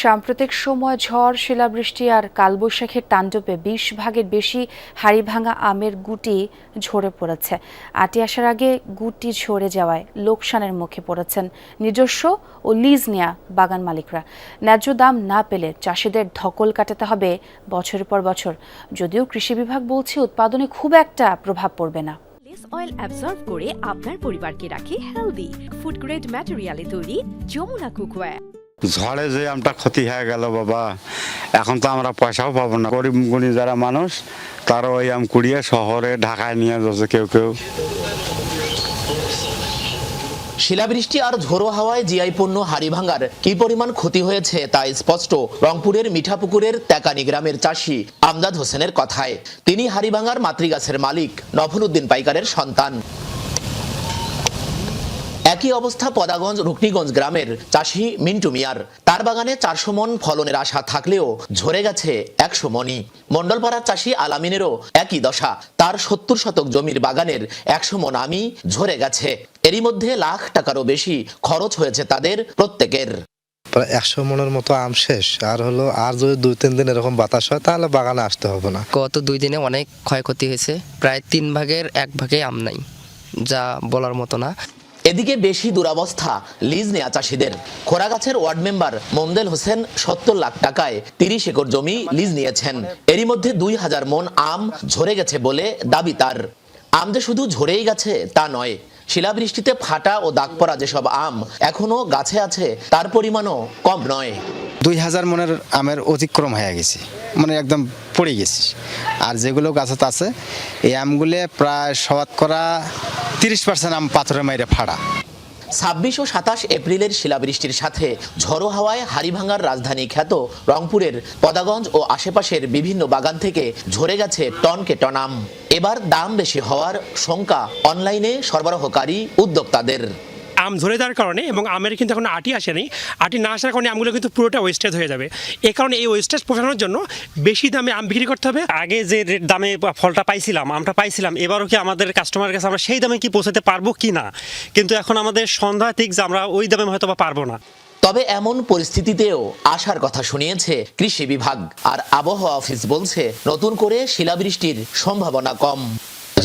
সাম্প্রতিক সময় ঝড়, শিলাবৃষ্টি আর কালবৈশাখীর তাণ্ডবে ২০ ভাগের বেশি হাড়িভাঙা আমের গুটি ঝরে পড়েছে। আটি আসার আগে গুটি ঝরে যাওয়ায় লোকসানের মুখে পড়েছেন নিজস্ব ও লিজ নেয়া বাগান মালিকরা। ন্যায্য দাম না পেলে চাষিদের ধকল কাটাতে হবে বছরের পর বছর। যদিও কৃষি বিভাগ বলছে উৎপাদনে খুব একটা প্রভাব পড়বে না। অয়েল অ্যাবজর্ব করে আপনার পরিবারকে রাখে হেলদি। ফুড গ্রেড ম্যাটেরিয়ালে তৈরি যমুনা কুকওয়্যার। ঝড়ে যে আমটা ক্ষতি হয়ে গেল বাবা, এখন তো আমরা পয়সাও পাবো না। গরিব গুণী যারা মানুষ তারা ওই আম কুড়িয়ে শহরে ঢাকায় নিয়ে যাচ্ছে কেউ কেউ। শিলাবৃষ্টি আর ঝোড়ো হাওয়ায় জিআই পণ্য হাড়িভাঙার কি পরিমাণ ক্ষতি হয়েছে তা স্পষ্ট রংপুরের মিঠাপুকুরের তেকানি গ্রামের চাষি আমজাদ হোসেনের কথায়। তিনি হাড়িভাঙার মাতৃগাছের মালিক নফল উদ্দিন পাইকারের সন্তান। একই অবস্থা পদাগঞ্জ রুকনিগঞ্জ গ্রামের চাষি মিন্টু মিয়ার। তার বাগানে 400 মন ফলনের আশা থাকলেও ঝরে গেছে 100 মনই। মন্ডলপাড়ার চাষি আলামিনেরও একই দশা। তার 70 শতক জমির বাগানের 100 মন আমই ঝরে গেছে। এরই মধ্যে লাখ টাকারও বেশি খরচ হয়েছে তাদের প্রত্যেকের। প্রায় 100 মনের মতো আম শেষ। আর যদি 2-3 দিন এরকম বাতাস হয় তাহলে বাগানে আসতে হবে না। গত 2 দিনে অনেক ক্ষয়ক্ষতি হয়েছে। প্রায় 3 ভাগের 1 ভাগে আম নাই, যা বলার মতো না। এদিকে বেশি দুরবস্থা লিজ নেয়া চাষিদের। খোরাগাছের ওয়ার্ড মেম্বার মোমদেল হোসেন 70 লাখ টাকায় 30 একর জমি লিজ নিয়েছেন। এরই মধ্যে 2000 মন আম ঝরে গেছে বলে দাবি তার। আম যে শুধু ঝরেই গেছে তা নয়, শিলাবৃষ্টিতে ফাটা ও দাগ পড়া যেসব আম এখনো গাছে আছে তার পরিমাণও কম নয়। 2000 মনের আমের অতিক্রম হয়ে গেছে, মানে একদম পড়ে গেছে। আর যেগুলো গাছত আছে এই আমগুলো প্রায় শতকরা 30% আম পাথরের মাইরে ফাড়া। 26 ও 27 এপ্রিলের শিলাবৃষ্টির সাথে ঝড়ো হাওয়ায় হাড়িভাঙার রাজধানী খ্যাত রংপুরের পদাগঞ্জ ও আশেপাশের বিভিন্ন বাগান থেকে ঝরে গেছে টনকে টন আম। এবার দাম বেশি হওয়ার শঙ্কা অনলাইনে সরবরাহকারী উদ্যোক্তাদের। আম ঝরে যাওয়ার কারণে এবং আমের কিন্তু এখন আটি আসেনি, আটি না আসার কারণে আমগুলো কিন্তু পুরোটা ওয়েস্টেজ হয়ে যাবে। এই কারণে এই ওয়েস্টেজ পোষানোর জন্য বেশি দামে আম বিক্রি করতে হবে। আগে যে রেট দামে ফলটা পাইছিলাম, আমটা পাইছিলাম, এবারও কি আমাদের কাস্টমারের কাছে আমরা সেই দামে কি পৌঁছাতে পারবো কি না, কিন্তু এখন আমাদের সন্দেহ ঠিক যে আমরা ওই দামে হয়তো বা পারবো না। তবে এমন পরিস্থিতিতেও আশার কথা শুনিয়েছে কৃষি বিভাগ। আর আবহাওয়া অফিস বলছে নতুন করে শিলাবৃষ্টির সম্ভাবনা কম।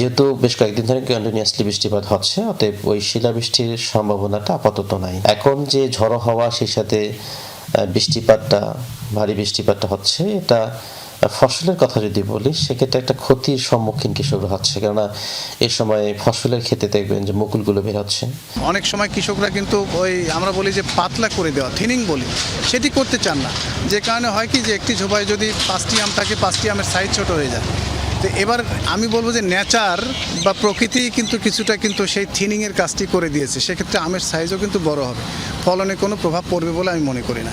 যেহেতু বেশ কয়েকদিন ধরে কন্টিনিউয়াসলি বৃষ্টিপাত হচ্ছে, অতএব ওই শিলাবৃষ্টির সম্ভাবনাটা আপাতত নাই। এখন যে ঝড়ো হাওয়া সেই সাথে বৃষ্টিপাতটা, ভারী বৃষ্টিপাতটা হচ্ছে, এটা ফসলের কথা যদি বলি সেক্ষেত্রে একটা ক্ষতির সম্মুখীন কৃষকরা হচ্ছে। কেননা এই সময় ফসলের ক্ষেত্রে দেখবেন যে মুকুলগুলো বের হচ্ছে। অনেক সময় কৃষকরা কিন্তু ওই আমরা বলি যে পাতলা করে দেওয়া, থিনিং বলি, সেটি করতে চান না। যে কারণে হয় কি যে একটি ঝোপায় যদি 5টি আম থাকে 5টি আমের সাইজ ছোট হয়ে যায়। তো এবার আমি বলবো যে নেচার বা প্রকৃতি কিন্তু কিছুটা কিন্তু সেই থিনিংয়ের কাজটি করে দিয়েছে। সেক্ষেত্রে আমের সাইজও কিন্তু বড় হবে, ফলনে কোনো প্রভাব পড়বে বলে আমি মনে করি না।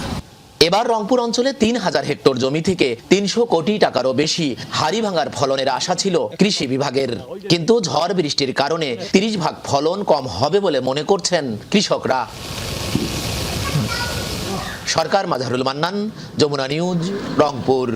এবার রংপুর অঞ্চলে 3000 হেক্টর জমি থেকে 300 কোটি টাকারও বেশি হাড়িভাঙার ফলনের আশা ছিল কৃষি বিভাগের। কিন্তু ঝড় বৃষ্টির কারণে 30 ভাগ ফলন কম হবে বলে মনে করছেন কৃষকরা। সরকার, মাজারুল মান্নান, যমুনা নিউজ, রংপুর।